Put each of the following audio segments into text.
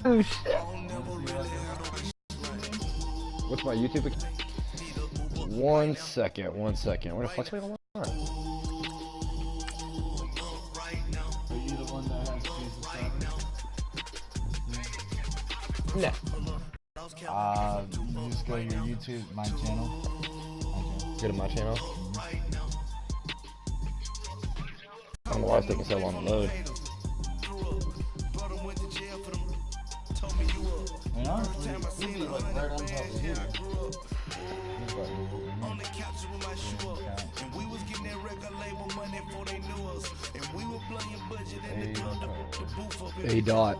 Oh shit. What's my YouTube account? 1 second, 1 second. Where the fuck's my alarm? Are you the one that has Jesus? No. You just go to your YouTube, my channel. Go to my channel. I don't know why it's taking so long to load. And honestly, you'd be like right on top of here. A dot.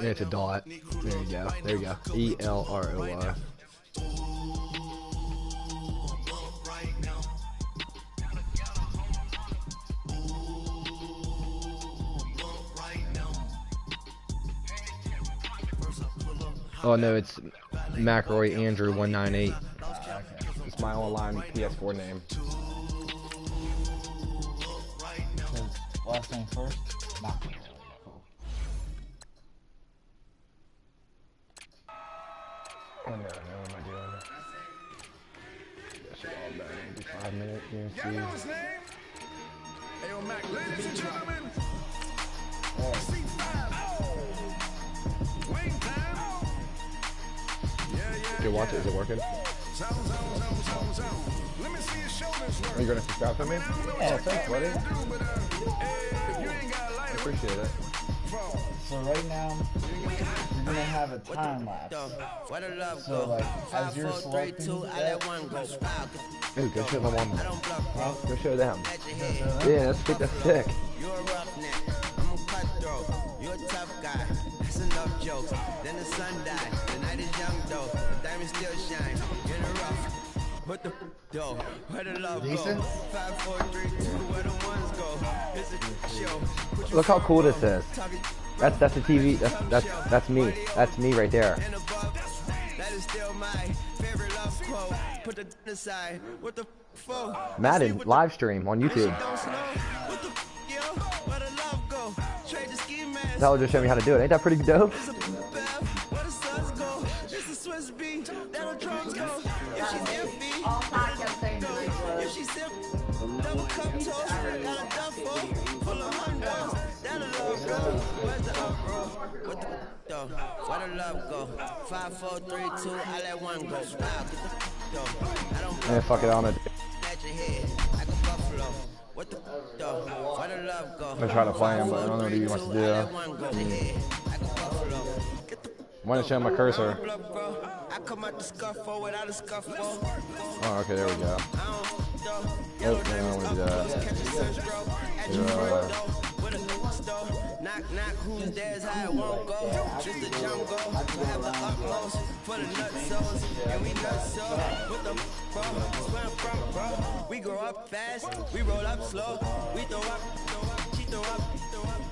Yeah, it's a dot. There you go. There you go. ELROY. Oh no, it's mcelroyandrew198. It's my online PS4 name. Last name first? Nah. Oh no, what am I doing? That's all bad. It'll be 5 minutes. Y'all know his name? Hey, yo, Mac, ladies and gentlemen. Okay, watch it. Is it working? Are you gonna subscribe to me? Oh, thanks, buddy. I appreciate it. So right now, you're gonna have a time lapse. So like, as you're selecting that, Hey, go show them one. Go show them. Yeah, that's sick. You're a roughneck, I'm a cutthroat. You're a tough guy, that's enough jokes. Then the sun died, the night is young though. The diamond still shine, you're in a rough. What the though? Where the love go? 5, 4, 3, 2, where the ones go? It's a show. Look how cool this is. That's the TV. That's me. That's me right there. That is still my favorite love quote. Put the aside. What the for? Madden live stream on YouTube. That will just show me how to do it. Ain't that pretty dope? Where the love go? 5, 4, 3, 2, I let one go. Man, fuck it, I'm gonna try to play him, but I don't know what he wants to do. I want to show my cursor. Oh, okay, there we go. Nope, I don't want to do that. Knock, knock, who's there's how it won't go. Just the jump go. We have the utmost for the nutsos. And we nutso. What the bro? Where I'm from, bro? We grow up fast. We roll up slow. We throw up, she throw up,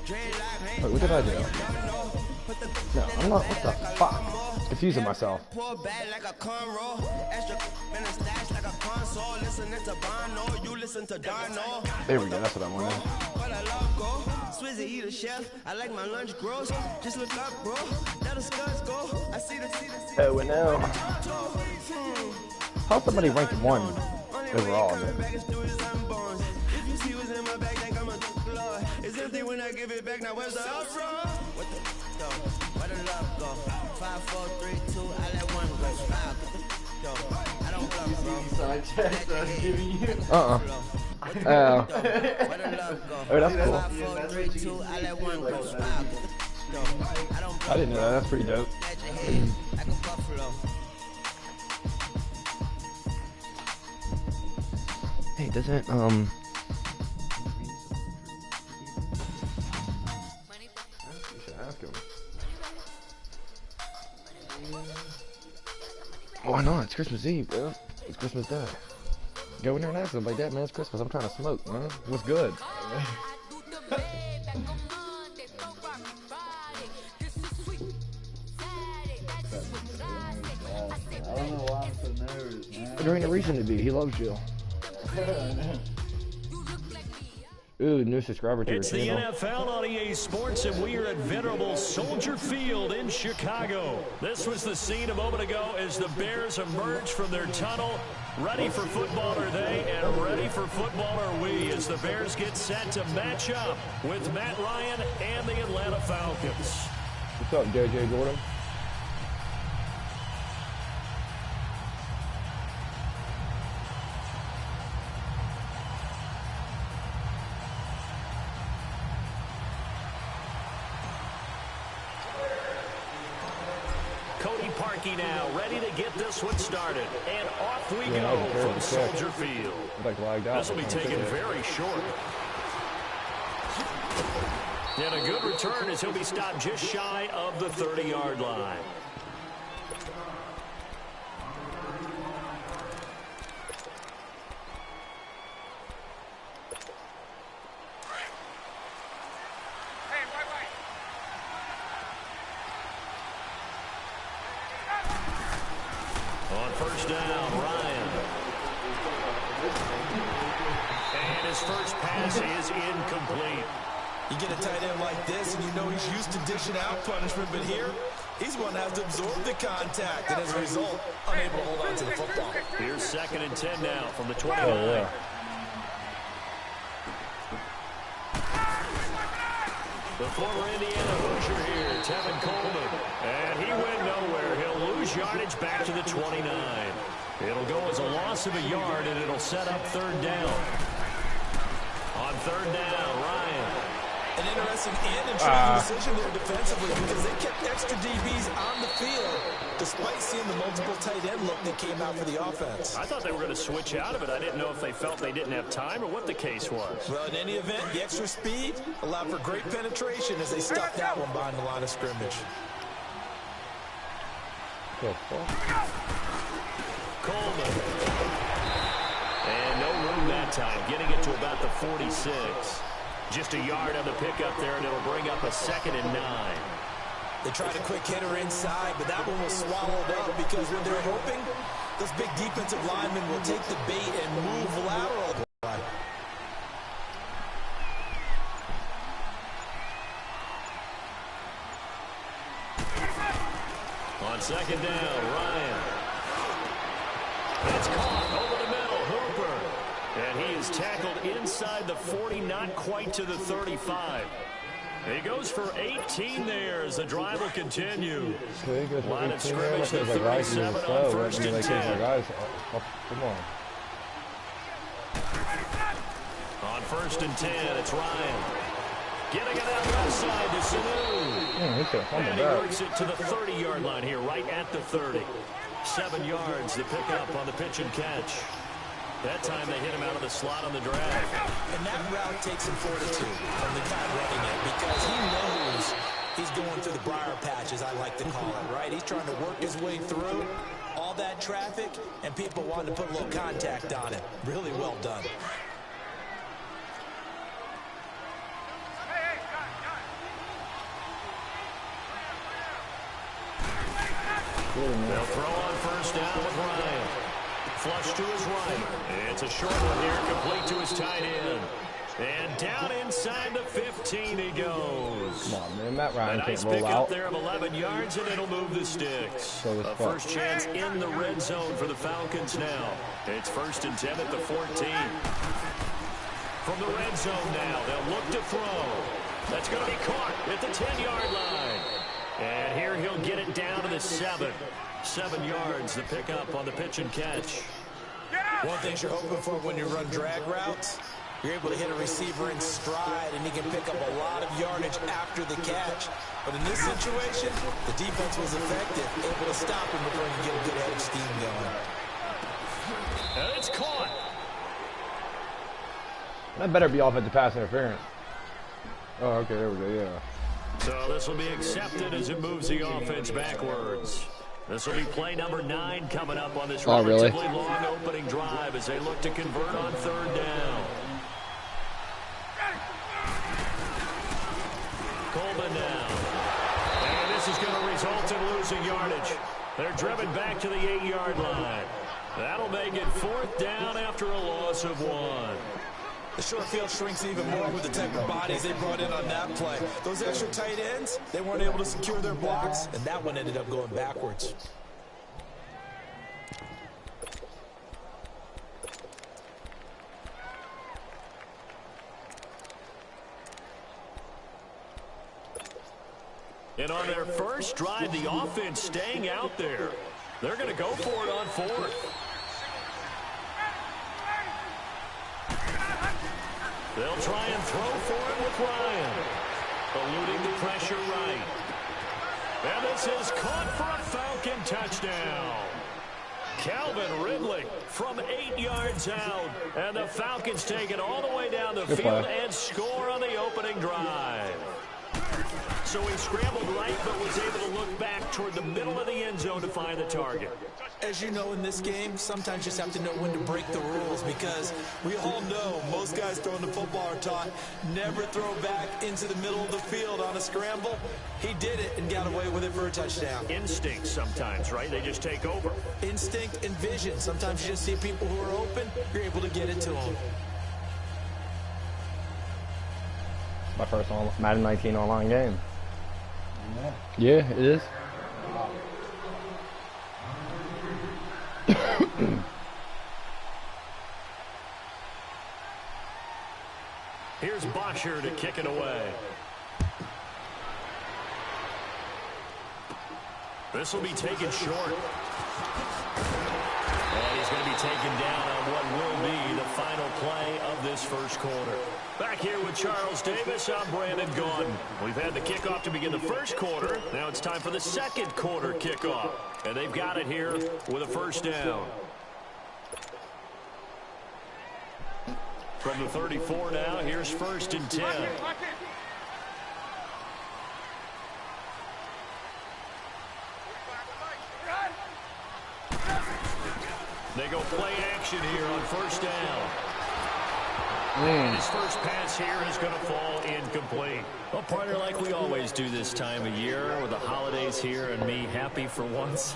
dreadlock. Wait, what did I do? No, I'm not. What the fuck? Confusing myself. Pour back like a cornrow. Extra in a stash like a console. Listening to Bono. You listen to Darno. There we go. That's what I wanted. Where the love go? Swizzy eat a chef. I like my lunch gross. Just look up, bro. Let the scuds go. I see the. Oh, we know. How's somebody ranked 1 overall? If you see what's in my bag, think I'm a floor. It's empty when I give it back. Now where's the uproar? What the where the love go? 5, 4, 3, 2, I let one go. I don't bluff, bro. side chest I was giving you. Oh, that's cool. 5, 4, 3, 2, I let one go. I didn't know that. That's pretty dope. Like a buffalo. Hey, doesn't you should ask him. Why not? It's Christmas Eve, bro. It's Christmas Day. Go in there and ask them like that, man. It's Christmas. I'm trying to smoke, man. What's good? I don't know why I'm so nervous, man. There ain't a reason to be. He loves you. Ooh, new subscriber to your channel. It's the NFL on EA Sports, and we are at venerable Soldier Field in Chicago. This was the scene a moment ago as the Bears emerged from their tunnel. Ready for football are they, and ready for football are we, as the Bears get set to match up with Matt Ryan and the Atlanta Falcons. What's up, JJ Gordon? Now ready to get this one started, and off we go from Soldier Field. This will be taken very short. And a good return as he'll be stopped just shy of the 30-yard line. On first down, Ryan. And his first pass is incomplete. You get a tight end like this, and you know he's used to dishing out punishment, but here, he's one that has to absorb the contact, and as a result, unable to hold on to the football. Here's 2nd and 10 now from the 29. Oh, yeah. The former Indiana Hoosier here, Tevin Coleman. And he went nowhere. He'll lose yardage back to the 29. It'll go as a loss of a yard, and it'll set up 3rd down. On 3rd down, Ryan. An interesting and intriguing decision there defensively, because they kept extra DBs on the field despite seeing the multiple tight end look that came out for the offense. I thought they were going to switch out of it. I didn't know if they felt they didn't have time or what the case was. Well, in any event, the extra speed allowed for great penetration as they stuffed that one behind the line of scrimmage. Coleman. And no room that time, getting it to about the 46. Just a yard on the pickup there, and it'll bring up a 2nd and 9. They tried a quick hitter inside, but that one was swallowed up because when they're hoping, those big defensive linemen will take the bait and move lateral. On 2nd down, Ryan. It's caught over the middle, Hooper. And he is tackled inside the 40, not quite to the 35. He goes for 18 there as the drive will continue. Line of scrimmage, the 37 on 1st and 10. Come on. On 1st and 10, it's Ryan. Getting it out left side to Sanu. And he works it to the 30-yard line here, right at the 30. 7 yards, the pickup on the pitch and catch. That time they hit him out of the slot on the drag. And that route takes some fortitude from the guy running it, because he knows he's going through the briar patch, as I like to call it, right? He's trying to work his way through all that traffic, and people wanting to put a little contact on it. Really well done. They'll throw on first down with Ryan. Flush to his right. It's a short one here, complete to his tight end. And down inside the 15 he goes. Come on, man. Matt Ryan can't roll out. A nice pickup there of 11 yards, and it'll move the sticks. A first chance in the red zone for the Falcons now. It's 1st and 10 at the 14. From the red zone now, they'll look to throw. That's going to be caught at the 10-yard line. And here he'll get it down to the 7. 7 yards, the pickup on the pitch and catch. One thing you're hoping for when you run drag routes, you're able to hit a receiver in stride, and he can pick up a lot of yardage after the catch. But in this situation, the defense was effective, able to stop him before he can get a good head of steam going. And it's caught. That better be offensive pass interference. Oh, okay, there we go, yeah. So this will be accepted as it moves the offense backwards. This will be play number 9 coming up on this relatively long opening drive as they look to convert on 3rd down. Coleman now. And this is going to result in losing yardage. They're driven back to the 8-yard line. That'll make it 4th down after a loss of 1. The short field shrinks even more with the type of bodies they brought in on that play. Those extra tight ends, they weren't able to secure their blocks, and that one ended up going backwards. And on their first drive, the offense staying out there. They're going to go for it on 4th. They'll try and throw for it with Ryan. Eluding the pressure right. And this is caught for a Falcon touchdown. Calvin Ridley from 8 yards out. And the Falcons take it all the way down the field and score on the opening drive. So he scrambled right, but was able to look back toward the middle of the end zone to find the target. As you know, in this game, sometimes you just have to know when to break the rules, because we all know most guys throwing the football are taught never throw back into the middle of the field on a scramble. He did it and got away with it for a touchdown. Instinct sometimes, right? They just take over. Instinct and vision. Sometimes you just see people who are open, you're able to get it to them. My first Madden 19 online game. Yeah, it is. Here's Bosher to kick it away. This will be taken short. And he's going to be taken down on what will be the final play of this first quarter. Back here with Charles Davis, I'm Brandon Gaudin. We've had the kickoff to begin the first quarter. Now it's time for the second quarter kickoff. And they've got it here with a first down. From the 34 now, here's 1st and 10. They go play action here on 1st down. And his first pass here is going to fall incomplete. Well, partner, like we always do this time of year with the holidays here and me happy for once.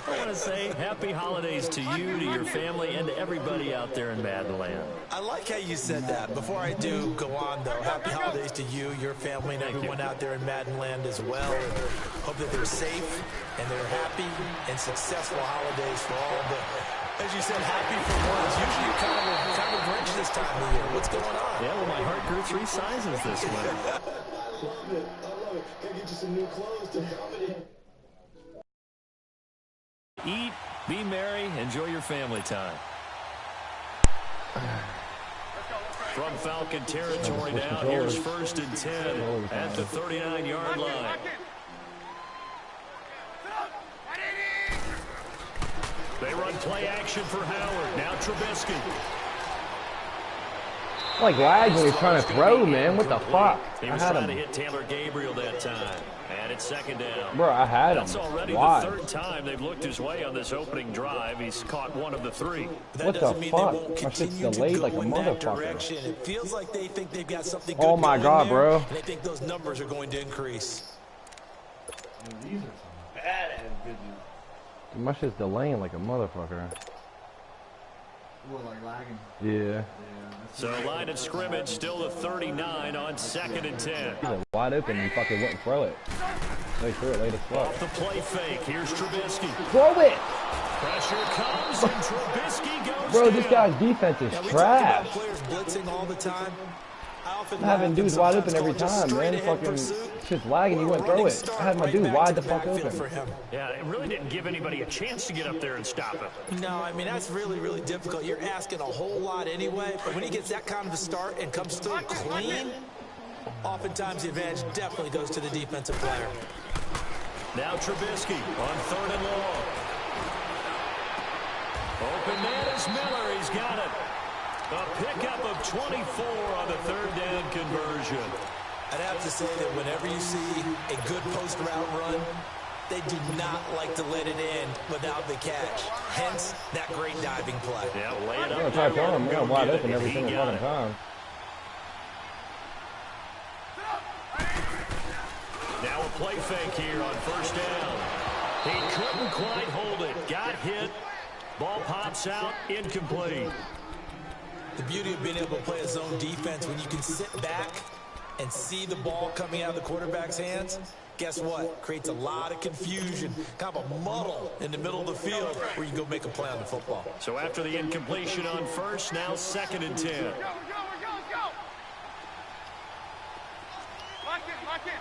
I want to say happy holidays to you, to your family, and to everybody out there in Madden Land. I like how you said that. Before I do go on, though, happy holidays to you, your family, and everyone out there in Madden Land as well. And hope that they're safe and they're happy and successful holidays for all. But as you said, happy for once. Usually you're kind of Grinch this time of year. What's going on? Yeah, well, my heart grew 3 sizes this winter. I love it. Gotta get you some new clothes to accommodate. Eat, be merry, enjoy your family time. From Falcon territory now, here's 1st and 10 at the 39-yard line. They run play action for Howard. Now Trubisky. Like lags when he's trying to throw, man. What the fuck? He was trying to hit Taylor Gabriel that time. And it's 2nd down. Bro, I had him. That's already the 3rd time they've looked his way on this opening drive. He's caught 1 of the 3. What the fuck? My shit's delayed like a motherfucker. It feels like they think they've got something good. Oh my god, bro. And they think those numbers are going to increase. These are some badass videos. My shit's delaying like a motherfucker. What, like lagging? Yeah. So line of scrimmage still the 39 on 2nd and 10. He's wide open and fucking wouldn't throw it. They threw it late as fuck. Off the play fake, here's Trubisky. Throw it! Pressure comes and Trubisky goes Bro, down. this guy's defense is We trash. talk about players blitzing all the time. I'm having dudes wide open every time, man. Fucking shit's lagging, you wouldn't throw it. I had my dude wide the fuck open. Yeah, it really didn't give anybody a chance to get up there and stop him. No, I mean, that's really, really difficult. You're asking a whole lot anyway, but when he gets that kind of a start and comes through clean, oftentimes the advantage definitely goes to the defensive player. Now Trubisky on 3rd and long. Open man is Miller, he's got it. A pickup of 24 on the 3rd down conversion. I'd have to say that whenever you see a good post route run, they do not like to let it in without the catch. Hence, that great diving play. Yeah, lay it up. I'm gonna try to throw him. We're wide open every single fucking time. Now a play fake here on 1st down. He couldn't quite hold it. Got hit. Ball pops out, incomplete. The beauty of being able to play a zone defense when you can sit back and see the ball coming out of the quarterback's hands, guess what? Creates a lot of confusion, kind of a muddle in the middle of the field where you can go make a play on the football. So after the incompletion on first, now 2nd and 10. Lock in.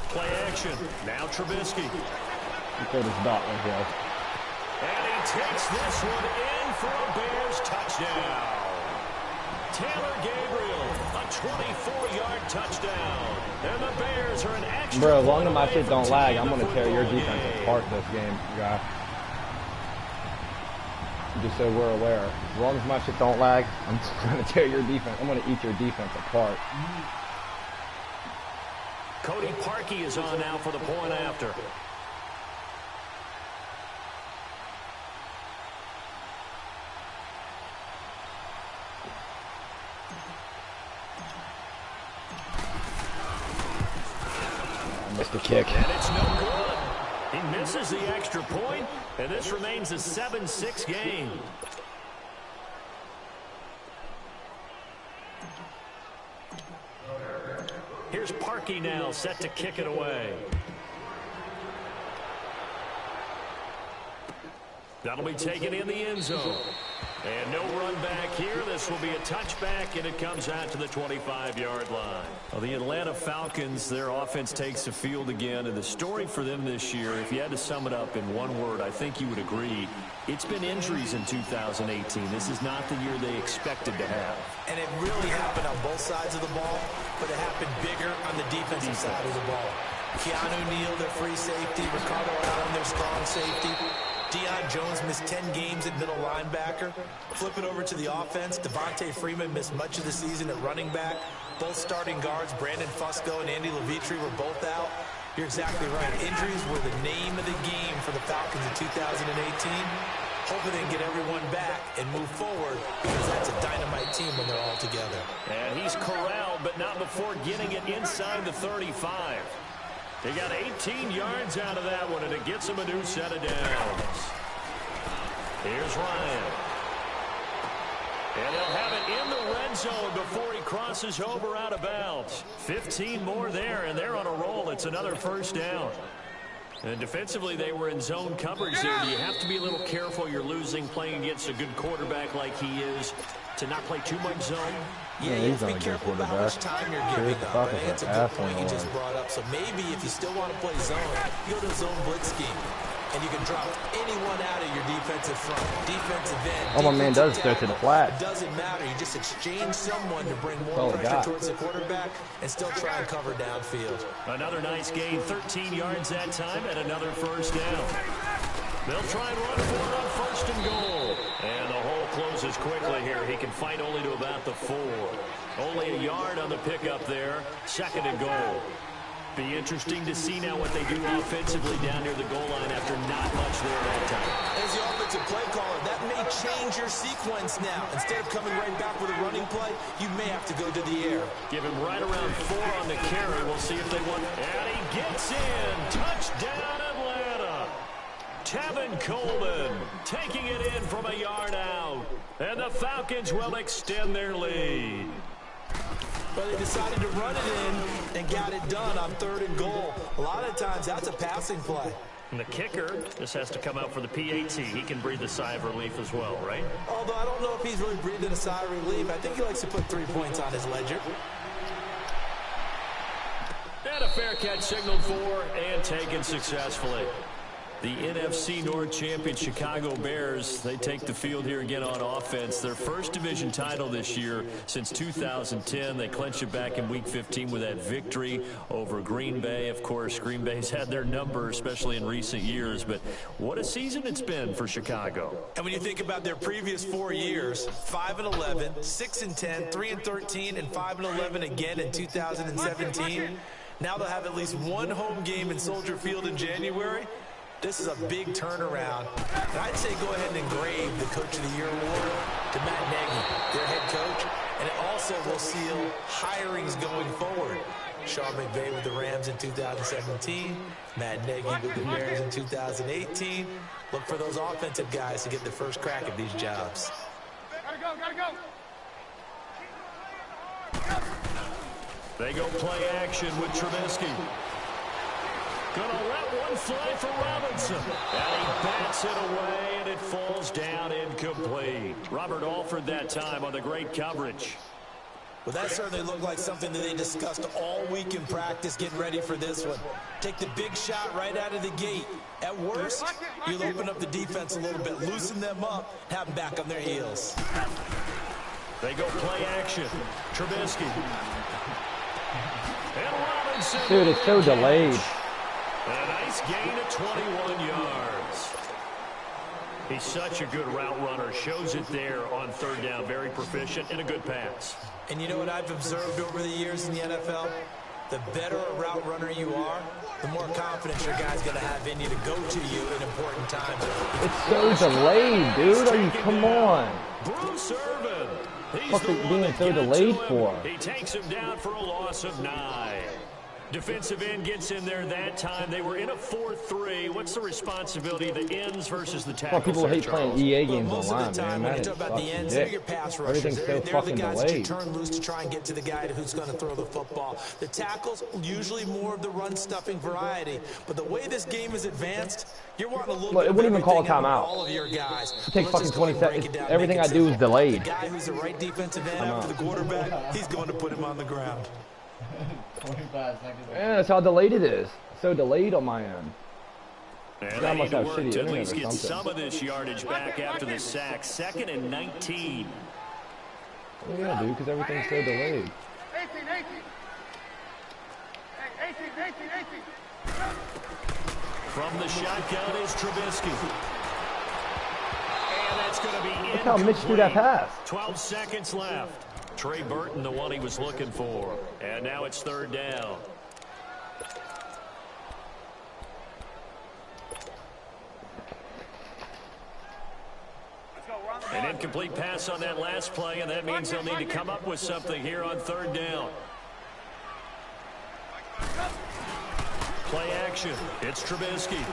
Play action. Now Trubisky. You throw this dot right here. And he takes this one in for a Bears touchdown. Taylor Gabriel, a 24-yard touchdound. And the Bears are an extra. Bro, as long as my shit don't lag, I'm going to tear your defense apart this game, guy. Just so we're aware. As long as my shit don't lag, I'm just going to tear your defense. I'm going to eat your defense apart. Cody Parkey is on now for the point after. Missed the kick. And it's no good. He misses the extra point, and this remains a 7-6 game. Here's Parkey now, set to kick it away. That'll be taken in the end zone. And no run back here. This will be a touchback, and it comes out to the 25-yard line. Well, the Atlanta Falcons, their offense takes the field again, and the story for them this year, if you had to sum it up in one word, I think you would agree, it's been injuries in 2018. This is not the year they expected to have. And it really happened on both sides of the ball, but it happened bigger on the defensive side of the ball. Keanu Neal, their free safety. Ricardo Allen, their strong safety. Deion Jones missed 10 games at middle linebacker. Flip it over to the offense. Devontae Freeman missed much of the season at running back. Both starting guards, Brandon Fusco and Andy Levitri, were both out. You're exactly right. Injuries were the name of the game for the Falcons in 2018. Hopefully they can get everyone back and move forward, because that's a dynamite team when they're all together. And he's corralled, but not before getting it inside the 35. He got 18 yards out of that one, and it gets him a new set of downs. Here's Ryan. And he'll have it in the red zone before he crosses over out of bounds. 15 more there, and they're on a roll. It's another first down. And defensively, they were in zone coverage there. You have to be a little careful. You're losing playing against a good quarterback like he is to not play too much zone. Yeah, you have to be careful about how much time you're giving up. And it's a good point you just brought up. So maybe if you still want to play zone, you go to a zone blitz scheme. And you can drop anyone out of your defensive front, defensive end. Oh, my man does go to the flat. It doesn't matter. You just exchange someone to bring more pressure towards the quarterback and still try and cover downfield. Another nice gain, 13 yards that time, and another first down. They'll try and run for it on first and goal. And the hole closes quickly here. He can fight only to about the 4. Only a yard on the pickup there. 2nd and goal. Be interesting to see now what they do offensively down near the goal line after not much there that time. As the offensive play caller, that may change your sequence now. Instead of coming right back with a running play, you may have to go to the air. Give him right around 4 on the carry. We'll see if they want. And he gets in. Touchdown, Atlanta. Tevin Coleman taking it in from a yard out. And the Falcons will extend their lead. But they decided to run it in and got it done on 3rd and goal. A lot of times that's a passing play. And the kicker just has to come out for the PAT. He can breathe a sigh of relief as well, right? Although I don't know if he's really breathing a sigh of relief. I think he likes to put 3 points on his ledger. And a fair catch signaled for and taken successfully. The NFC North champion Chicago Bears, they take the field here again on offense. Their first division title this year since 2010. They clinched it back in Week 15 with that victory over Green Bay. Of course, Green Bay's had their number, especially in recent years. But what a season it's been for Chicago. And when you think about their previous 4 years, 5-11, 6-10, 3-13, and 5-11 again in 2017. Now they'll have at least 1 home game in Soldier Field in January. This is a big turnaround. And I'd say go ahead and engrave the Coach of the Year award to Matt Nagy, their head coach. And it also will seal hirings going forward. Sean McVay with the Rams in 2017. Matt Nagy with the Bears in 2018. Look for those offensive guys to get the first crack at these jobs. Gotta go. They go play action with Trubisky. Gonna let one fly for Robinson. And he bats it away, and it falls down incomplete. Robert Alford that time on the great coverage. Well, that certainly looked like something that they discussed all week in practice, getting ready for this one. Take the big shot right out of the gate. At worst, you'll open up the defense a little bit, loosen them up, have them back on their heels. They go play action. Trubisky. And Robinson. Dude, it's so delayed. A nice gain of 21 yards. He's such a good route runner. Shows it there on third down. Very proficient and a good pass. And you know what I've observed over the years in the NFL? The better a route runner you are, the more confidence your guy's going to have in you to go to you in important times. It's so delayed, dude. Are you, come on. Bruce Irvin. What's it being so delayed for? He takes him down for a loss of 9. Defensive end gets in there that time. They were in a 4-3. What's the responsibility of the ends versus the tackles? Well, people hate playing EA games online, man. When you talk about the ends, they're your pass rushers. Everything's so fucking delayed. delayed. You turn loose to try and get to the guy who's going to throw the football. The tackles, usually more of the run-stuffing variety. But the way this game is advanced, you're wanting a little bit it wouldn't even call a timeout. All of your guys. It takes fucking 20 seconds. Everything I do is delayed. The guy who's the right defensive end after the quarterback, he's going to put him on the ground. 25 seconds. Yeah, that's how delayed it is. So delayed on my end. And I must have to shitty at least internet or get something. some of this yardage back after the sack. 2nd and 19. Well, yeah, dude, because everything's so delayed. 18. From the shotgun is Trubisky. And that's going to be incomplete. Look how Mitch threw that pass. 12 seconds left. Trey Burton, the one he was looking for. And now it's 3rd down. An incomplete pass on that last play, and that means they'll need to come up with something here on 3rd down. Play action. It's Trubisky.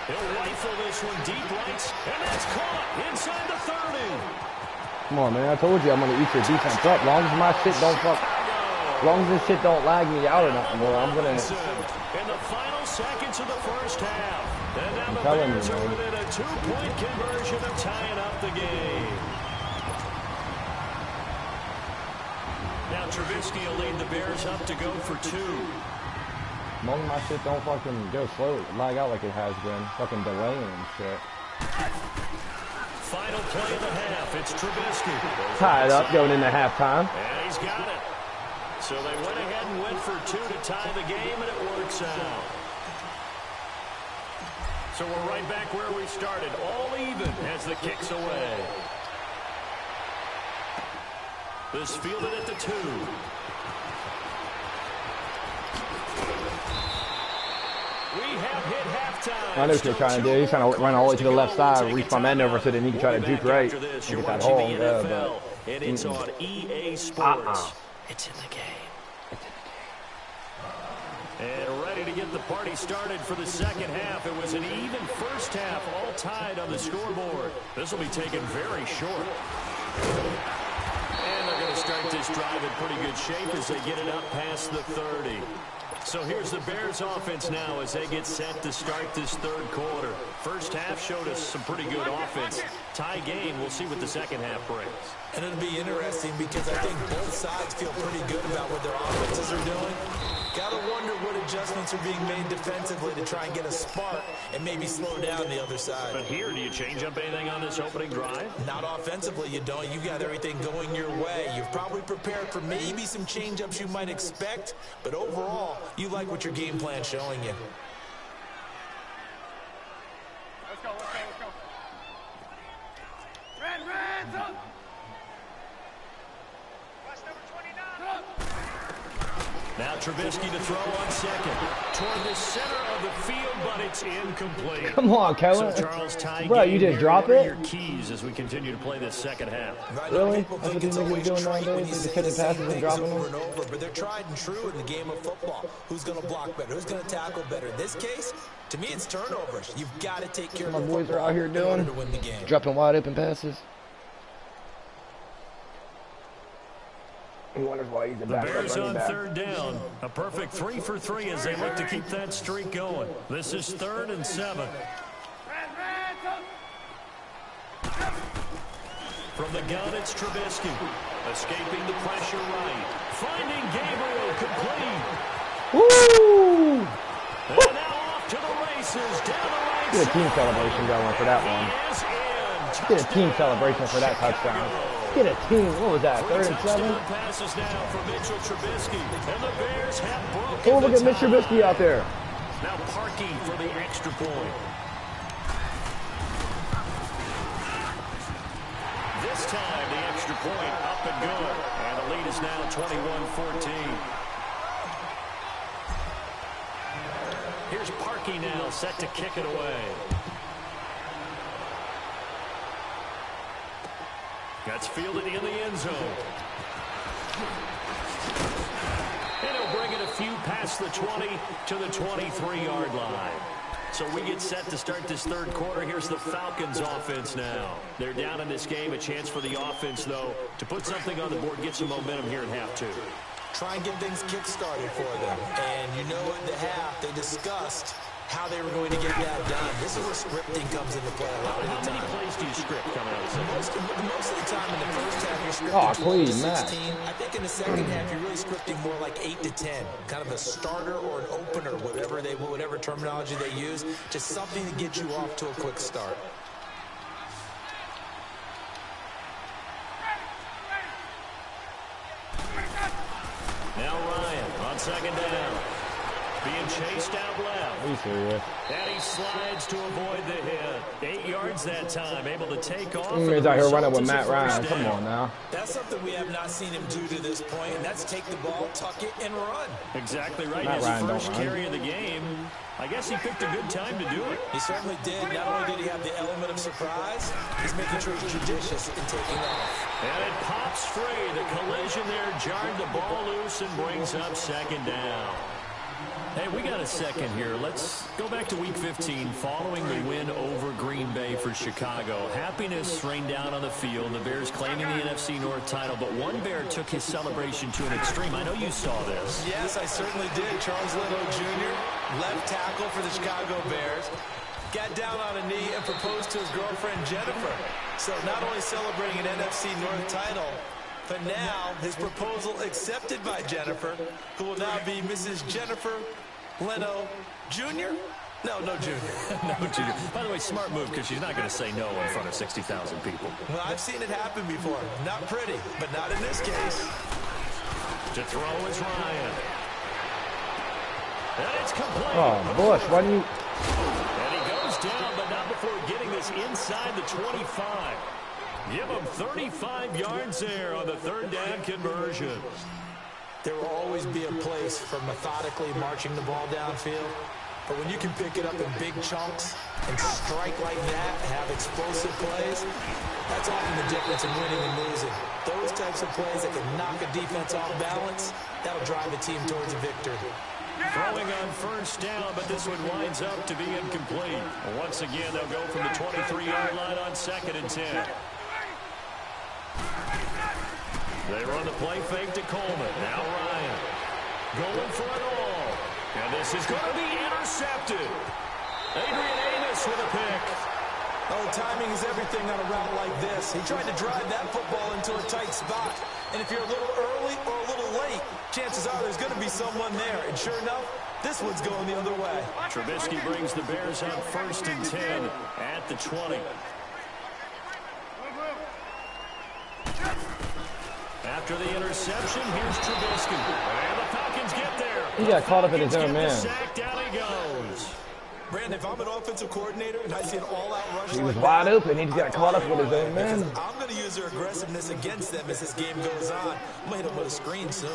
He'll rifle this one deep right, and that's caught inside the 30. Come on, man. I told you I'm going to eat your defense up. As long as my shit don't fuck. As long as this shit don't lag me out or nothing, bro, I'm going to. In the final seconds of the first half. And now the telling Bears you, are man. within a 2-point conversion of tying up the game. Now Trubisky will lead the Bears up to go for 2. As long as my shit don't fucking go slow, lag out like it has been. Fucking delaying and shit. Final play of the half. It's Trubisky. Tied up going into halftime. And he's got it. So they went ahead and went for 2 to tie the game, and it works out. So we're right back where we started, all even as the kick's away. This fielded at the 2. We have hit halftime. I know what you're trying to do. He's trying to run all the way to the left side, reach my man over so that he can try to juke right and get that hole. Yeah, but and it's on EA Sports. It's in the game. And ready to get the party started for the second half. It was an even first half, all tied on the scoreboard. This will be taken very short. And they're going to start this drive in pretty good shape as they get it up past the 30. So here's the Bears offense now as they get set to start this 3rd quarter. First half showed us some pretty good offense. Tie game, we'll see what the second half brings. And it'll be interesting because I think both sides feel pretty good about what their offenses are doing. Gotta wonder what adjustments are being made defensively to try and get a spark and maybe slow down the other side. But here, do you change up anything on this opening drive? Not offensively, you don't. You got everything going your way. You've probably prepared for maybe some change-ups you might expect, but overall, you like what your game plan's showing you. Let's go. Red, up. Watch number 29. Now Trubisky to throw on second. Toward the center of the field, but but it's incomplete. Come on, Kellen. So Charles, bro, you just drop it? Your keys as we continue to play this second half. Really? That's what these niggas doing nowadays? They're just hitting passes and dropping them? But they're tried and true in the game of football. Who's going to block better? Who's going to tackle better? In this case, to me, it's turnovers. You've got to take care of the football. My boys are out here doing to win the game. Dropping wide open passes. He wonders why he's the Bears on third down. A perfect 3 for 3 as they look to keep that streak going. This is 3rd and 7. From the gun, it's Trubisky. Escaping the pressure right. Finding Gabriel complete. Woo! And now off to the races. Down the right Get a team celebration going for that one. Get a team celebration for that touchdown. Get a team. What was that? 3rd and 7? Passes now for Mitchell Trubisky. And the Bears have broken Oh, look at Mitch Trubisky out there. Now Parkey for the extra point. This time the extra point up and good. And the lead is now 21-14. Here's Parkey now set to kick it away. That's fielded in the end zone. And he'll bring it a few past the 20 to the 23-yard line. So we get set to start this third quarter. Here's the Falcons offense now. They're down in this game. A chance for the offense, though, to put something on the board, get some momentum here in half 2. Try and get things kick-started for them. And you know at the half, they discussed how they were going to get that done. This is where scripting comes into play a lot of the time. How many plays do you script coming out of the second? Most of the time in the first half, you're scripting 12 to 16. I think in the second half, you're really scripting more like 8 to 10. Kind of a starter or an opener, whatever terminology they use. Just something to get you off to a quick start. Now Ryan on second down. Being chased out left. Are you serious? And he slides to avoid the hit. 8 yards that time, able to take off. He's out here running with Matt Ryan. Come on now. That's something we have not seen him do to this point, and that's take the ball, tuck it, and run. Exactly right. Matt His Ryan first carry of the game. I guess he picked a good time to do it. He certainly did. Not only did he have the element of surprise, he's making sure he's judicious in taking off. And it pops free. The collision there jarred the ball loose and brings up second down. Hey, we got a second here. Let's go back to Week 15 following the win over Green Bay for Chicago. Happiness rained down on the field. The Bears claiming the NFC North title, but one Bear took his celebration to an extreme. I know you saw this. Yes, I certainly did. Charles Leno Jr., left tackle for the Chicago Bears, got down on a knee and proposed to his girlfriend Jennifer. So not only celebrating an NFC North title, but now his proposal accepted by Jennifer, who will now be Mrs. Jennifer Leno Jr.? No Jr. No Jr. By the way, smart move because she's not going to say no in front of 60,000 people. Well, I've seen it happen before. Not pretty, but not in this case. To throw is Ryan. And it's complete. Oh, Bush, why do you... And he goes down, but not before getting this inside the 25. Give him 35 yards there on the third down conversion. There will always be a place for methodically marching the ball downfield. But when you can pick it up in big chunks and strike like that and have explosive plays, that's often the difference in winning and losing. Those types of plays that can knock a defense off balance, that'll drive a team towards a victory. Throwing on first down, but this one winds up to be incomplete. Once again, they'll go from the 23-yard line on 2nd and 10. They run the play fake to Coleman. Now Ryan going for it all. And this is going to be intercepted. Adrian Amos with a pick. Oh, timing is everything on a route like this. He tried to drive that football into a tight spot. And if you're a little early or a little late, chances are there's going to be someone there. And sure enough, this one's going the other way. Trubisky brings the Bears up 1st and 10 at the 20. After the interception, here's Trubisky. And the Falcons get there. He got caught up in his own man. Sack, down he goes. Brandon, if I'm an offensive coordinator and I see an all-out rush He was wide open. He just got caught up with his own man. I'm going to use their aggressiveness against them as this game goes on. I'm going to hit them with a screen soon.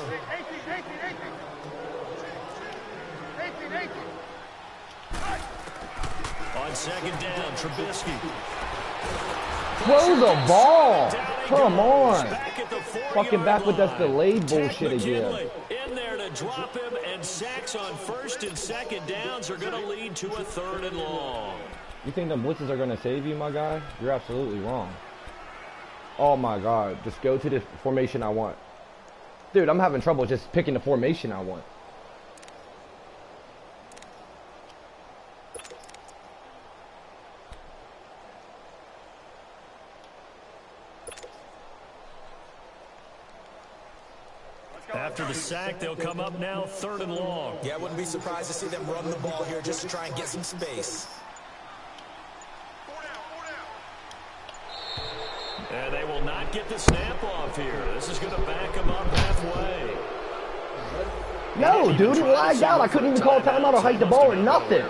On second down, Trubisky. Throw the ball. Come on. Fucking back with that delayed bullshit again. In there to drop him, and sacks on first and second downs are going to lead to a 3rd and long. You think the blitzes are going to save you, my guy? You're absolutely wrong. Oh my God. Just go to the formation I want. Dude, I'm having trouble just picking the formation I want. After the sack, they'll come up now 3rd and long. Yeah, I wouldn't be surprised to see them run the ball here just to try and get some space. And they will not get the snap off here. This is going to back them up halfway. No, dude, it lagged out. I couldn't even call timeout or hike the ball or nothing. I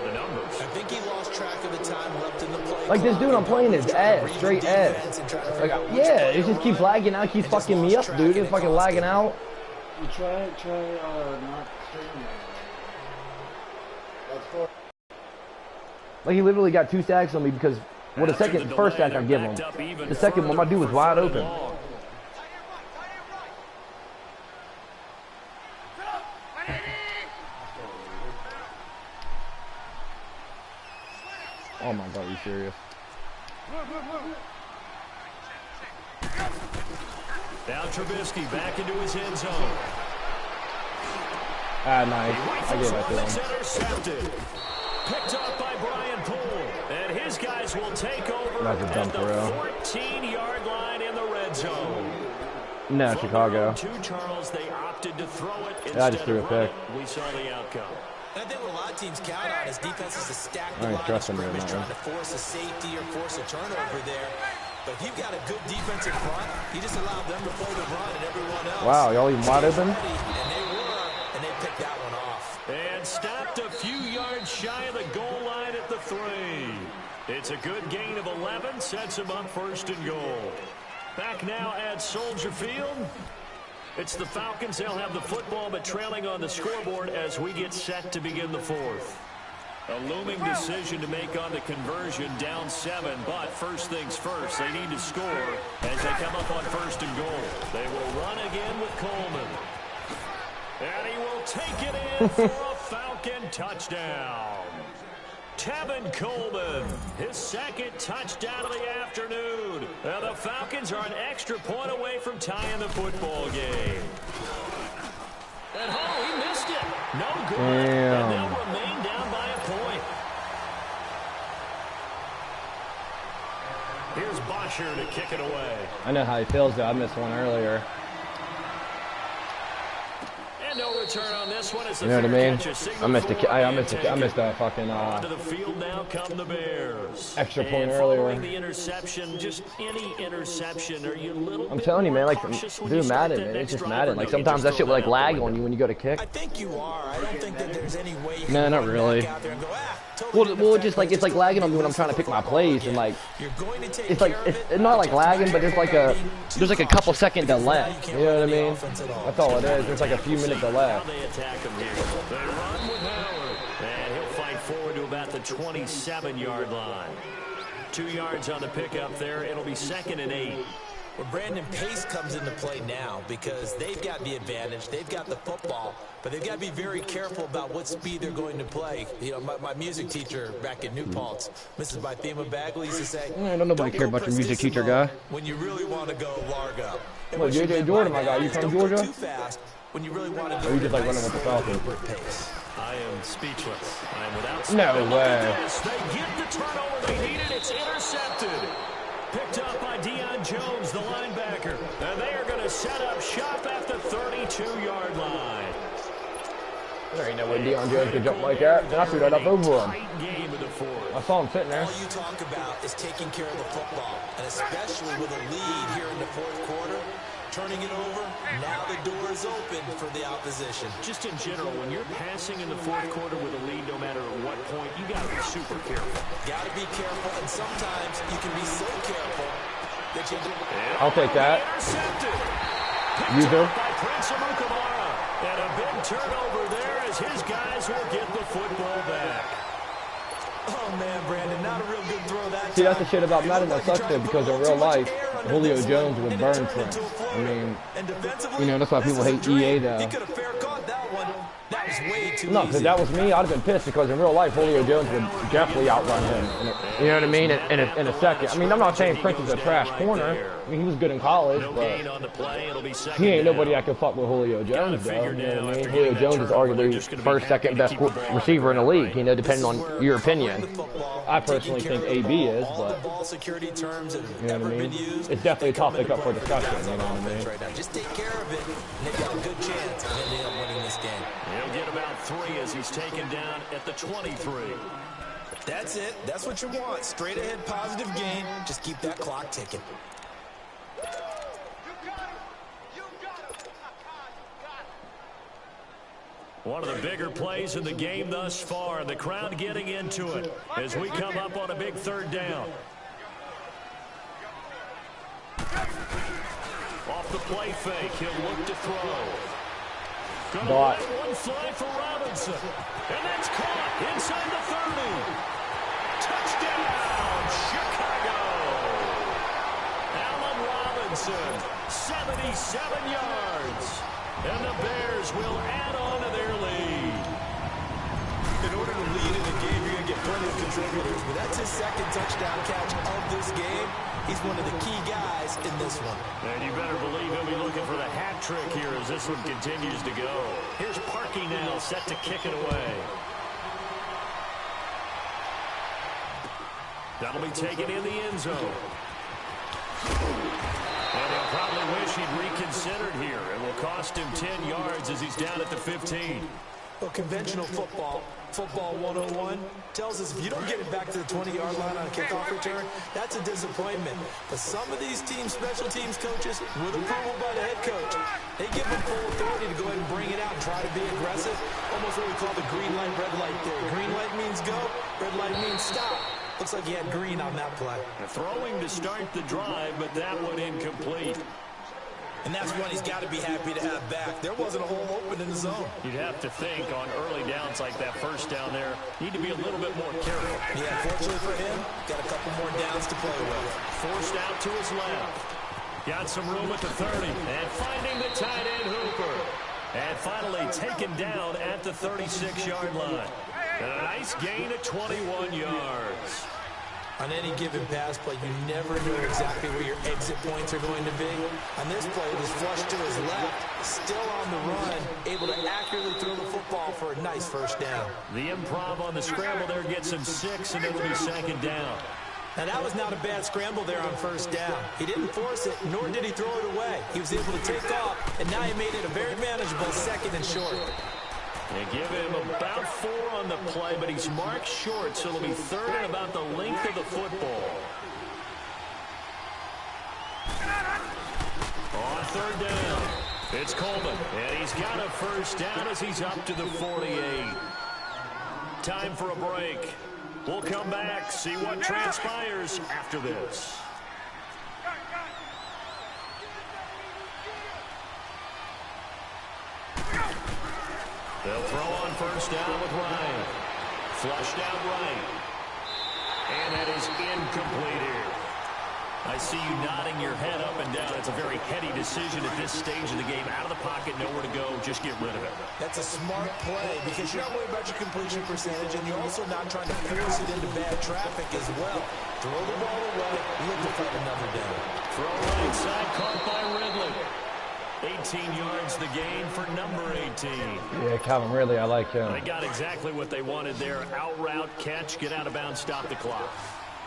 think he lost track of the time left in the play. Like this dude I'm playing is ass, straight ass. Like, yeah, it just keeps lagging out, keeps fucking me up, dude. It's fucking lagging out. You try not streaming. That's cool. Like he literally got 2 sacks on me because, well, the first sack I give him. The second one, my dude was wide open. Oh my God, are you serious? Now Trubisky back into his end zone. Ah, nice. I gave that to him. Intercepted. Picked up by Brian Poole. And his guys will take over That's a at dump the throw. 14-yard line in the red zone. No, Chicago. To Charles, they opted to throw it. Yeah, I just threw a pick. We saw the outcome. I think what a lot of teams count on is defenses to stack the I ain't line of trusting you, scrimmage, man. trying to force a safety or force a turnover there. But if you've got a good defensive front, you just allow them to play the run and everyone else. Wow, y'all even wide open? And they were, and they picked that one off. And stopped a few yards shy of the goal line at the 3. It's a good gain of 11, sets them up 1st and goal. Back now at Soldier Field. It's the Falcons. They'll have the football, but trailing on the scoreboard as we get set to begin the 4th. A looming decision to make on the conversion, down 7, but first things first, they need to score as they come up on 1st and goal. They will run again with Coleman. And he will take it in for a Falcon touchdown. Tevin Coleman, his 2nd touchdown of the afternoon. Now the Falcons are an extra point away from tying the football game. And he missed it. No good. Damn. And they'll remain down by a point. Here's Bosher to kick it away. I know how he feels, though. I missed one earlier. And no return on this one. You know what I mean? I missed that fucking onto the field now come the Bears. Extra point earlier. earlier. The interception, just any interception. Are you a little I'm telling you, man, like, dude, Madden, man, it's just Madden. Like, sometimes that shit will, like, lag on you when you go to kick. I think you are. I don't think that there's any way you No, not really. Well, just like, it's like lagging on me when I'm trying to pick my plays, and like, it's like, it's not like lagging, but there's like a couple second delay. You know what I mean? That's all it is. There's like a few minute delay. They attack him here. They run with Howard. And he'll fight forward to about the 27-yard line. 2 yards on the pickup there. It'll be 2nd and 8. Well, Brandon, pace comes into play now because they've got the advantage. They've got the football, but they've got to be very careful about what speed they're going to play. You know, my music teacher back in New Paltz, Mrs. Bythema Bagley, used to say, don't nobody care about your music teacher guy. When you really want to go Largo. Well, JJ Jordan, my guy. You from Georgia? Too fast when you really want to go. Or you just like running with the Falcons? I am speechless. I am without. No way. They get the turnover they needed. It's intercepted. Picked up by Deion Jones, the linebacker. And they are going to set up shop at the 32-yard line. There ain't no way Deion Jones could jump like that. Then I threw that up over him. I saw him sitting there. All you talk about is taking care of the football, and especially with a lead here in the 4th quarter, turning it over, now the door is open for the opposition. Just in general, when you're passing in the 4th quarter with a lead, no matter at what point, you got to be super careful. Got to be careful, and sometimes you can be so careful that you do. I'll take that. User. By Prince Amukamara. And a big turnover there as his guys will get the football back. Oh, man, Brandon, not a real good throw that See, that's the shit about Madden that sucks though, because in real life, Julio Jones would burn Prince. I mean, you know, that's why people hate EA though. He could have fair caught that one. That was way too No, because if that was me, I'd have been pissed, because in real life, Julio Jones would definitely outrun him. You know what I mean? In a second. I mean, I'm not saying Prince is a trash corner. I mean, he was good in college, but he ain't nobody that can fuck with Julio Jones, though. You know what I mean? Julio Jones is arguably first, second best receiver in the league, you know, depending on your opinion. I personally think AB is, but, you know what I mean? It's definitely a topic up for discussion, you know what I mean? Just take care of it, and they've got a good chance of ending up winning this game. He'll get about 3 as he's taken down at the 23. That's it. That's what you want. Straight ahead, positive gain. Just keep that clock ticking. One of the bigger plays in the game thus far, and the crowd getting into it as we come up on a big 3rd down. Off the play fake, he'll look to throw. Gonna let one fly for Robinson. And that's caught inside the 30. Touchdown, Chicago. Allen Robinson, 77 yards. And the Bears will add on to their lead. In order to lead in the game, you're going to get plenty of contributors. But that's his 2nd touchdown catch of this game. He's one of the key guys in this one. And you better believe he'll be looking for the hat trick here as this one continues to go. Here's Parkey now, set to kick it away. That'll be taken in the end zone. And he'll probably wish he'd reconsidered here. It will cost him 10 yards as he's down at the 15. Well, conventional football 101, tells us if you don't get it back to the 20-yard line on a kickoff return, that's a disappointment. But some of these teams, special teams coaches, with approval by the head coach, they give them full authority to go ahead and bring it out and try to be aggressive. Almost what we call the green light, red light theory. Green light means go, red light means stop. Looks like he had green on that play. Throwing to start the drive, but that one incomplete. And that's one he's got to be happy to have back. There wasn't a hole open in the zone. You'd have to think on early downs like that first down there, need to be a little bit more careful. Yeah, fortunately for him, got a couple more downs to play with. Forced out to his left. Got some room at the 30. And finding the tight end Hooper. And finally taken down at the 36-yard line. And a nice gain of 21 yards. On any given pass play, you never know exactly where your exit points are going to be. On this play, it was flushed to his left, still on the run, able to accurately throw the football for a nice first down. The improv on the scramble there gets him 6, and it'll be 2nd down. Now, that was not a bad scramble there on first down. He didn't force it, nor did he throw it away. He was able to take off, and now he made it a very manageable 2nd and short. They give him about 4 on the play, but he's marked short, so it'll be 3rd and about the length of the football. On 3rd down, it's Coleman, and he's got a first down as he's up to the 48. Time for a break. We'll come back, see what transpires after this. They'll throw on first down with Ryan. Flushed out right. And that is incomplete here. I see you nodding your head up and down. It's a very heady decision at this stage of the game. Out of the pocket, nowhere to go. Just get rid of it. That's a smart play because you're not worried about your completion percentage, and you're also not trying to force it into bad traffic as well. Throw the ball away. Look to find another down. Throw right side, caught by Ridley. 18 yards the gain for number 18. Yeah, Calvin Ridley, I like him. They got exactly what they wanted there. Out route, catch, get out of bounds, stop the clock.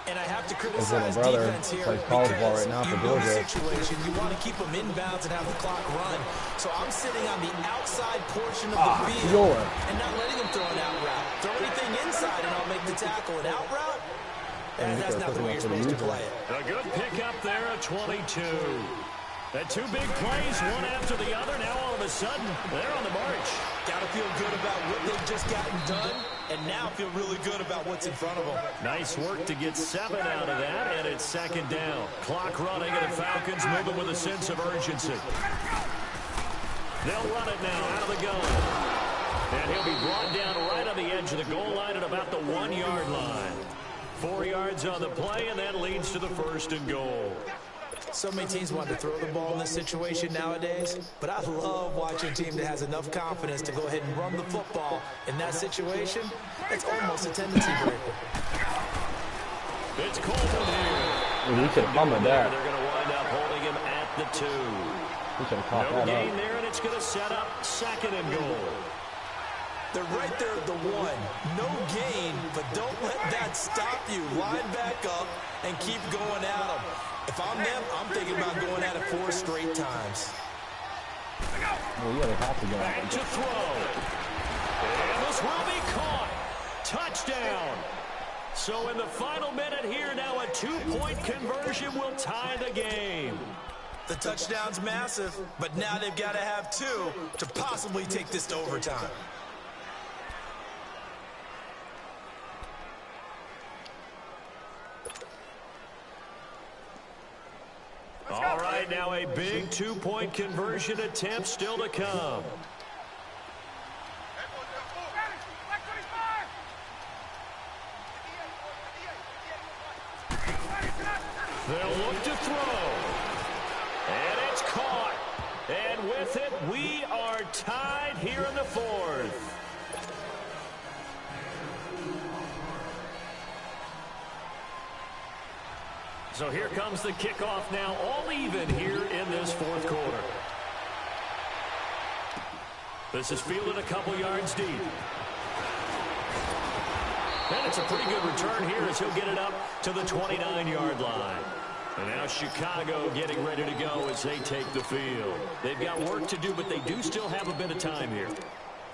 And I have to criticize brother defense here plays college ball right because now for you know the Georgia. situation. You want to keep them inbounds and have the clock run. So I'm sitting on the outside portion of the field and not letting them throw an out route. Throw anything inside and I'll make the tackle. An out route? And that's not the way you're supposed to play it. A good pickup there at 22. That 2 big plays, one after the other. Now all of a sudden, they're on the march. Got to feel good about what they've just gotten done, and now feel really good about what's in front of them. Nice work to get 7 out of that, and it's 2nd down. Clock running, and the Falcons moving with a sense of urgency. They'll run it now out of the gun. And he'll be brought down right on the edge of the goal line at about the 1-yard line. 4 yards on the play, and that leads to the 1st and goal. So many teams want to throw the ball in this situation nowadays, but I love watching a team that has enough confidence to go ahead and run the football in that situation. It's almost a tendency breaker. It's Coleman here. He should have fumbled there. They're going to wind up holding him at the 2. He should have caught that up. No gain there, and it's going to set up 2nd and goal. They're right there at the 1. No gain, but don't let that stop you. Line back up and keep going at them. If I'm them, I'm thinking about going at it 4 straight times. Well, yeah, they have to go. Back to throw. And this will be caught. Touchdown. So in the final minute here, now a 2-point conversion will tie the game. The touchdown's massive, but now they've got to have 2 to possibly take this to overtime. All right, now a big 2-point conversion attempt still to come. They'll look to throw. And it's caught. And with it, we are tied here in the 4th. So here comes the kickoff now, all even here in this 4th quarter. This is fielded a couple yards deep. And it's a pretty good return here as he'll get it up to the 29-yard line. And now Chicago getting ready to go as they take the field. They've got work to do, but they do still have a bit of time here.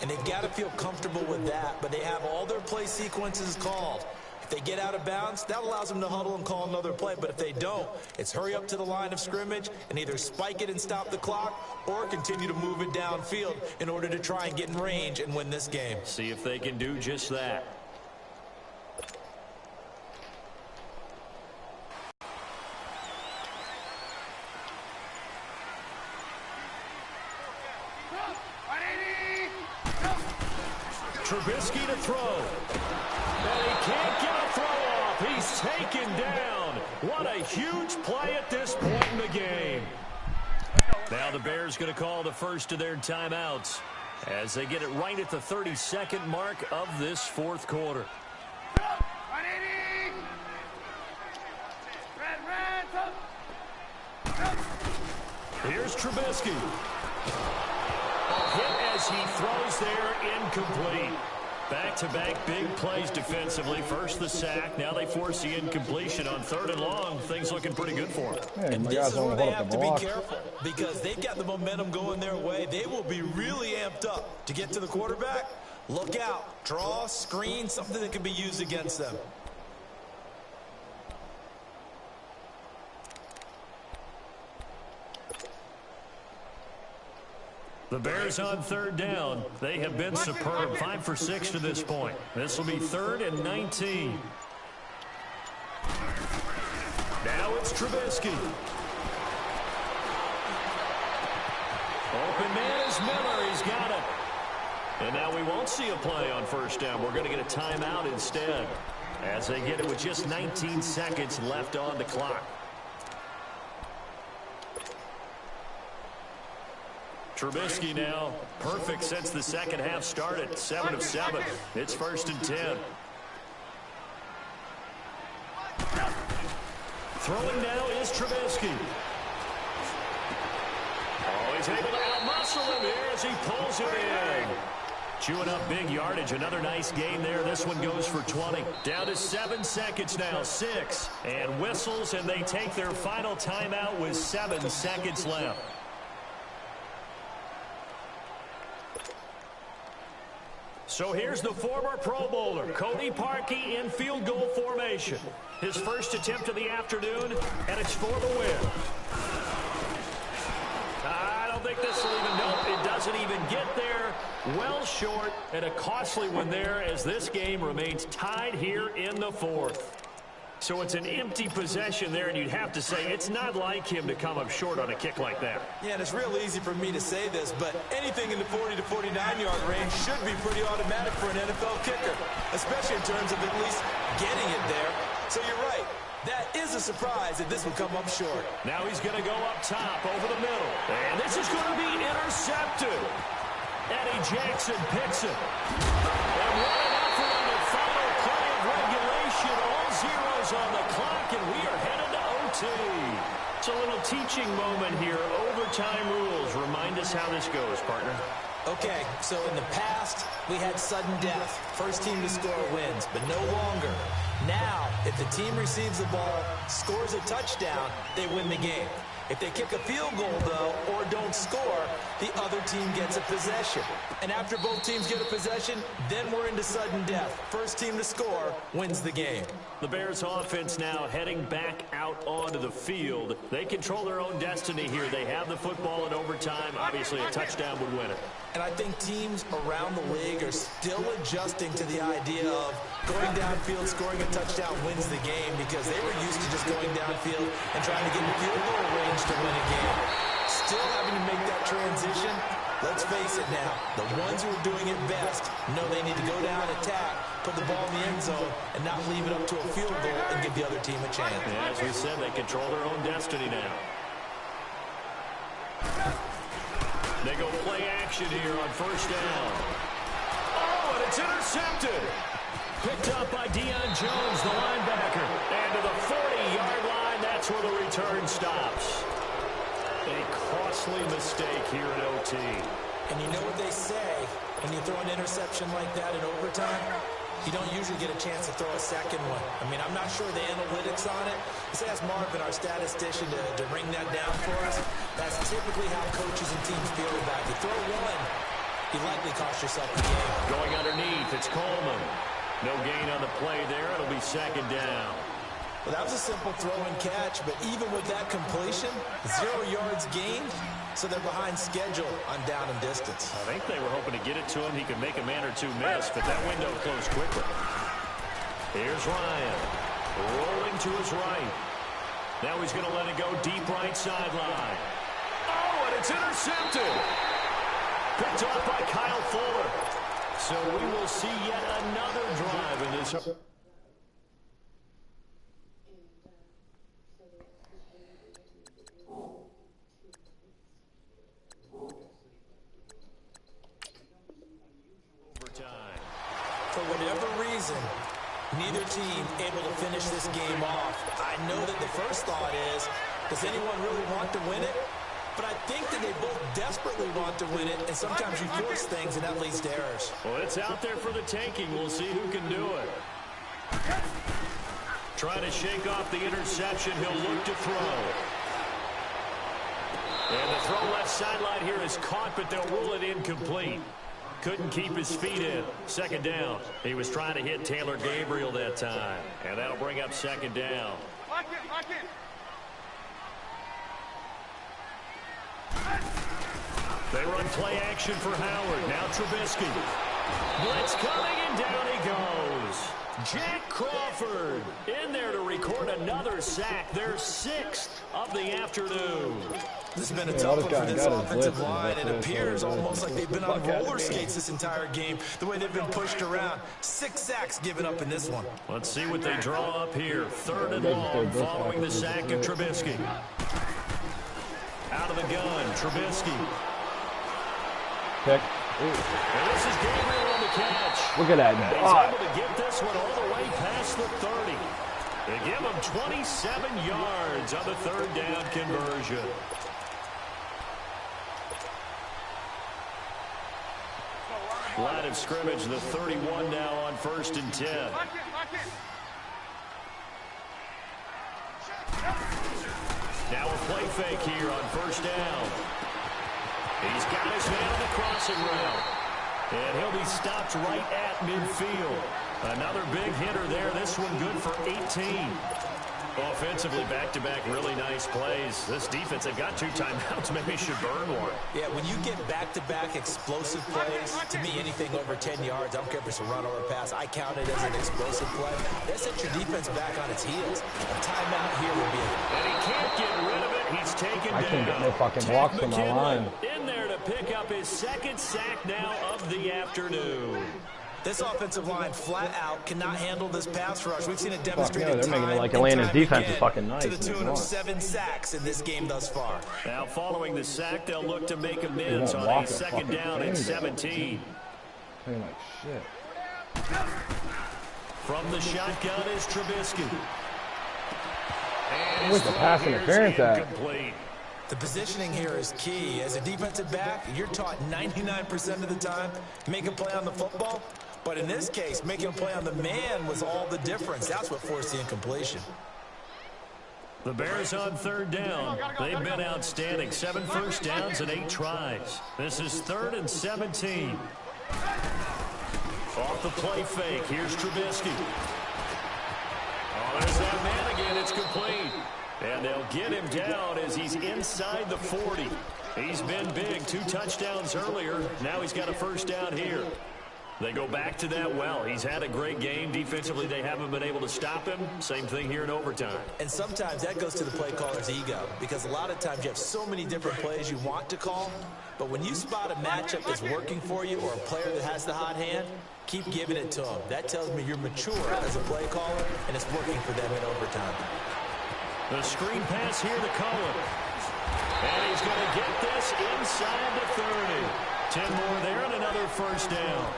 And they've got to feel comfortable with that, but they have all their play sequences called. If they get out of bounds, that allows them to huddle and call another play. But if they don't, it's hurry up to the line of scrimmage and either spike it and stop the clock or continue to move it downfield in order to try and get in range and win this game. See if they can do just that. Trubisky to throw. And he can't get a throw off. He's taken down. What a huge play at this point in the game. Now the Bears going to call the first of their timeouts as they get it right at the 32nd mark of this 4th quarter. Here's Trubisky. A hit as he throws there, incomplete. Back-to-back big plays defensively. First the sack. Now they force the incompletion on 3rd and long. Things looking pretty good for them. Hey, and this is where they have to be careful because they've got the momentum going their way. They will be really amped up to get to the quarterback. Look out. Draw, screen, something that can be used against them. The Bears on 3rd down. They have been superb. 5 for 6 to this point. This will be 3rd and 19. Now it's Trubisky. Open man is Miller. He's got it. And now we won't see a play on 1st down. We're going to get a timeout instead as they get it with just 19 seconds left on the clock. Trubisky now, perfect since the 2nd half started. 7 of 7. It's 1st and 10. Throwing now is Trubisky. Oh, he's able to outmuscle him here as he pulls it in. Chewing up big yardage. Another nice gain there. This one goes for 20. Down to 7 seconds now. 6. And whistles, and they take their final timeout with 7 seconds left. So here's the former Pro Bowler, Cody Parkey, in field goal formation. His first attempt of the afternoon, and it's for the win. I don't think this will even, nope, it doesn't even get there. Well short, and a costly one there as this game remains tied here in the 4th. So it's an empty possession there, and you'd have to say it's not like him to come up short on a kick like that. Yeah, and it's real easy for me to say this, but anything in the 40 to 49-yard range should be pretty automatic for an NFL kicker, especially in terms of at least getting it there. So you're right. That is a surprise that this will come up short. Now he's going to go up top over the middle. And this is going to be intercepted. Eddie Jackson picks it. And what an effort on the final play of regulation. All zeros on the clock, and we are headed to OT. It's a little teaching moment here. Overtime rules. Remind us how this goes, partner. Okay, so in the past, we had sudden death. First team to score wins, but no longer. Now, if the team receives the ball, scores a touchdown, they win the game. If they kick a field goal, though, or don't score, the other team gets a possession. And after both teams get a possession, then we're into sudden death. First team to score wins the game. The Bears offense now heading back out onto the field. They control their own destiny here. They have the football in overtime. Obviously, a touchdown would win it. And I think teams around the league are still adjusting to the idea of going downfield, scoring a touchdown wins the game, because they were used to just going downfield and trying to get in field goal range to win a game. Still having to make that transition. Let's face it now, the ones who are doing it best know they need to go down, attack, put the ball in the end zone, and not leave it up to a field goal and give the other team a chance. Yeah, as we said, they control their own destiny now. They go play action here on first down. Oh, and it's intercepted. Picked up by Deion Jones, the linebacker. And to the 40-yard line, that's where the return stops. A costly mistake here at OT. And you know what they say, when you throw an interception like that in overtime, you don't usually get a chance to throw a second one. I mean, I'm not sure the analytics on it. Let's ask Marvin, our statistician, to bring that down for us. That's typically how coaches and teams feel about it. You throw one, you likely cost yourself the game. Going underneath, it's Coleman. No gain on the play there. It'll be second down. Well, that was a simple throw and catch, but even with that completion, 0 yards gained, so they're behind schedule on down and distance. I think they were hoping to get it to him. He could make a man or two miss, but that window closed quickly. Here's Ryan, rolling to his right. Now he's going to let it go deep right sideline. Oh, and it's intercepted. Picked off by Kyle Fuller. So we will see yet another drive in this. For whatever reason, neither team able to finish this game off. I know that the first thought is, does anyone really want to win it? But I think that they both desperately want to win it, and sometimes you force things, and that leads to errors. Well, it's out there for the taking. We'll see who can do it. Trying to shake off the interception. He'll look to throw. And the throw left sideline here is caught, but they'll rule it incomplete. Couldn't keep his feet in. Second down. He was trying to hit Taylor Gabriel that time. And that'll bring up second down. They run play action for Howard. Now Trubisky. Blitz coming, and down he goes. Jack Crawford in there to record another sack. Their 6th of the afternoon. This has been a tough one for this offensive line. It appears almost like they've been on roller skates this entire game, the way they've been pushed around. 6 sacks given up in this one. Let's see what they draw up here. 3rd and long following the sack of Trubisky. Out of the gun, Trubisky. Pick. And this is Gabriel on the catch. Look at that. He's able to get this one all the way past the 30. They give him 27 yards on the 3rd down conversion. Line of scrimmage, the 31 now on 1st and 10. Now a play fake here on 1st down. He's got his man on the crossing route. And he'll be stopped right at midfield. Another big hitter there. This one good for 18. Offensively, back-to-back really nice plays. This defense, they've got 2 timeouts. Maybe should burn one. Yeah, when you get back-to-back explosive plays, to me, anything over 10 yards, I don't care if it's a run or a pass, I count it as an explosive play. That sets your defense back on its heels. A timeout here would be And he can't get rid of it. He's taken down. I can't get no fucking blocks from my line. In there to pick up his 2nd sack now of the afternoon. This offensive line flat out cannot handle this pass rush. We've seen it demonstrated. They're making it like Atlanta's defense is fucking nice. To the tune of 7 sacks in this game thus far. Now following the sack, they'll look to make amends on a 2nd down and 17. Playing like shit. From the shotgun is Trubisky. And where's the pass interference at? Complete. The positioning here is key. As a defensive back, you're taught 99% of the time, make a play on the football. But in this case, making a play on the man was all the difference. That's what forced the incompletion. The Bears on 3rd down. They've been outstanding. 7 first downs and 8 tries. This is 3rd and 17. Off the play fake. Here's Trubisky. Oh, there's that man again. It's complete. And they'll get him down as he's inside the 40. He's been big. 2 touchdowns earlier. Now he's got a 1st down here. They go back to that well. He's had a great game. Defensively, they haven't been able to stop him. Same thing here in overtime. And sometimes that goes to the play caller's ego, because a lot of times you have so many different plays you want to call, but when you spot a matchup that's working for you or a player that has the hot hand, keep giving it to him. That tells me you're mature as a play caller, and it's working for them in overtime. The screen pass here to Cohen. And he's going to get this inside the 30. 10 more there and another 1st down.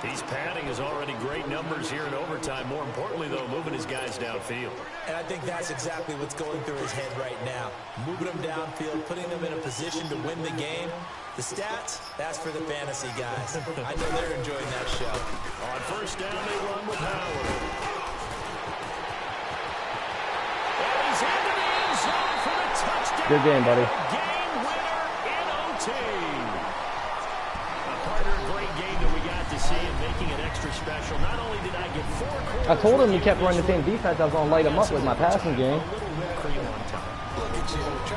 He's padding his already great numbers here in overtime. More importantly, though, moving his guys downfield. And I think that's exactly what's going through his head right now. Moving them downfield, putting them in a position to win the game. The stats, that's for the fantasy guys. I know they're enjoying that show. On 1st down, they run with Howard. And he's into the end zone for the touchdown. Good game, buddy. Game winner in OT. A great game that we got to see and making it extra special. Not only did I get 4 quarters, I told him he kept running the same defense. I was going to light him up with my passing game.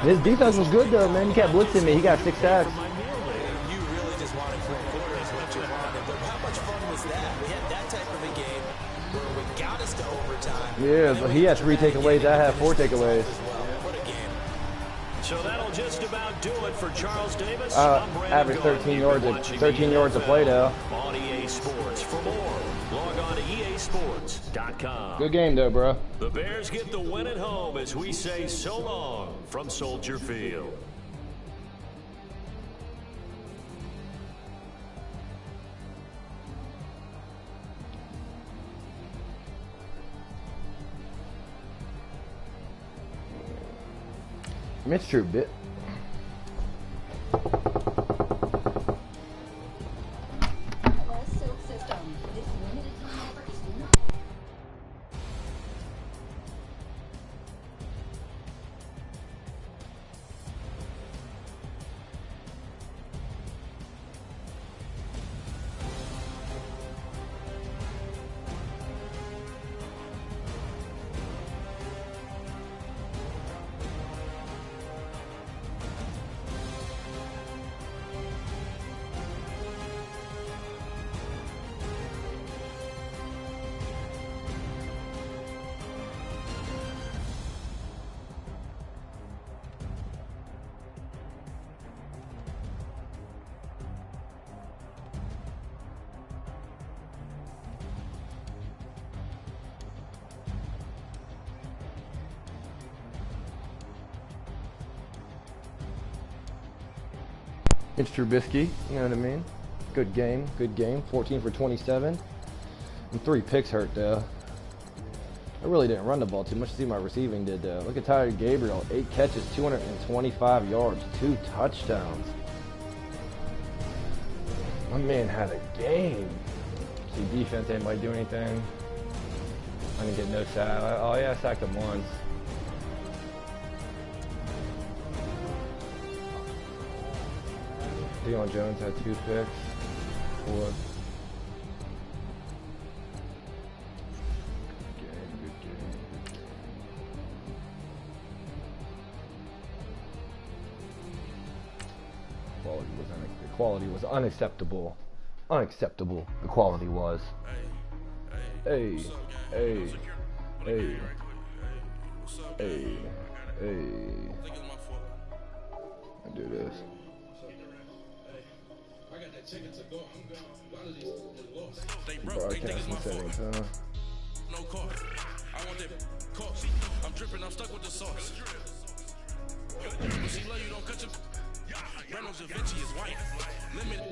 His defense was good, though, man. He kept blitzing me. He got 6 sacks. You really just wanted 4 quarters, what you wanted. But how much fun was that? We had that type of a game where we got us to overtime. Yeah, but he had 3 takeaways. I had 4 takeaways. What a game. So that'll just about do it for Charles Davis. Average 13 yards a play, though. On EA Sports. For more, log on to easports.com. Good game, though, bro. The Bears get the win at home as we say so long from Soldier Field. It's true, bit. It's Trubisky, you know what I mean? Good game, 14 for 27. And 3 picks hurt, though. I really didn't run the ball too much to see my receiving did, though. Look at Tyler Gabriel, 8 catches, 225 yards, 2 touchdowns. My man had a game. See, defense, anybody do anything? I didn't get no sack. Oh, yeah, I sacked him once. Deion Jones had 2 picks. 4. Good game. quality was unacceptable. Unacceptable. The quality was. Hey, hey, hey, hey, hey. I do this. Broadcasting settings, huh? No car. I want that car. I'm dripping, I'm stuck with the sauce. When she love you, don't cut your Reynolds Da Vinci is white. Limited.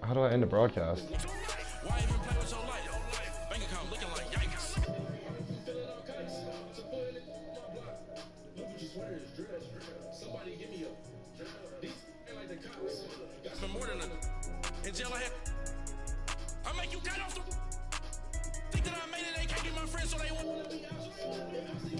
How do I end the broadcast? Why even play with your life? Bank account looking like yikes. Somebody give me a. These like the cops. Got more than a. In jail I had. I make you cut off the. Think that I made it, they can't be my friends, so they won't.